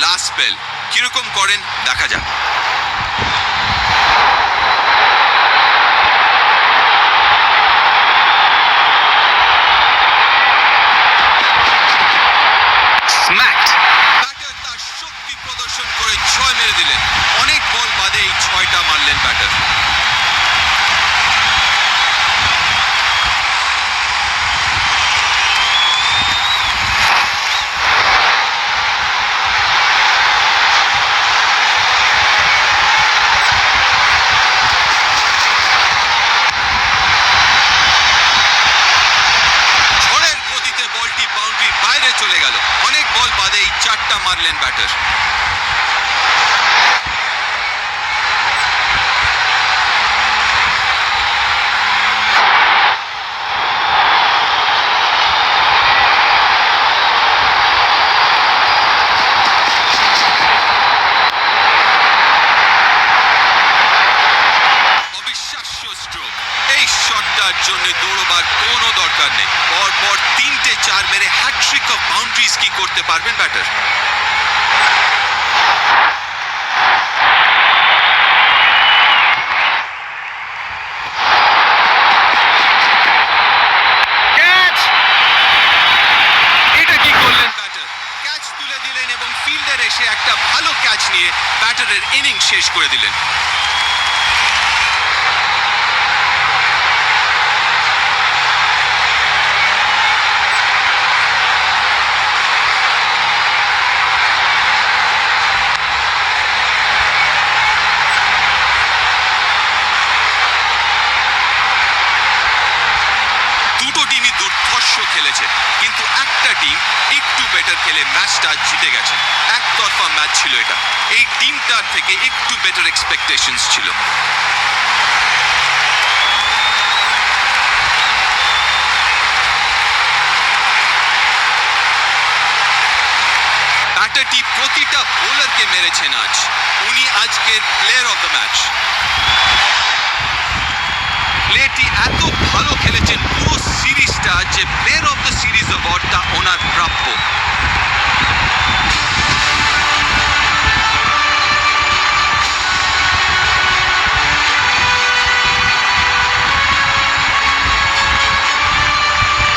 Last spell কিরকম করেন দেখা যাক। Smacked! ব্যাটার তার শক্তি প্রদর্শন করে 6 মেরে দিলেন। অনেক বল বাদে এই 6টা মারলেন ব্যাটার। ঝড়ের গতিতে বলটি বাউন্ডারির বাইরে চলে গেল। অনেক বল বাদে এই 4টা মারলেন ব্যাটার। অবিশ্বাস্য স্ট্রোক। এই শটটার জন্য দৌড়বার কোনো দরকার নেই। পরপর 3টে 4 মেরে হ্যাটট্রিক অফ বাউন্ডারিজ কি করতে পারবেন ব্যাটার। ক্যাচ! এটা কি করলেন ব্যাটার? ক্যাচ তুলে দিলেন এবং ফিল্ডার এসে একটা ভালো ক্যাচ নিয়ে ব্যাটারের ইনিংস শেষ করে দিলেন। দুটো টিমই দুর্ধর্ষ খেলেছে, কিন্তু একটা টিম একটু বেটার খেলে ম্যাচটা জিতে গেছে। একতরফা ম্যাচ ছিল এটা। এই টিমটার থেকে একটু বেটার এক্সপেকটেশনস ছিল। ব্যাটারটি প্রতিটা বোলারকে মেরেছেন আজ। উনি আজকের প্লেয়ার অফ দ্য ম্যাচ। প্লেটি এত ভালো খেলেছেন পুরো সিরিজটা যে প্লেয়ার অফ দ্য সিরিজ অ্যাওয়ার্ডটা ওনার প্রাপ্য।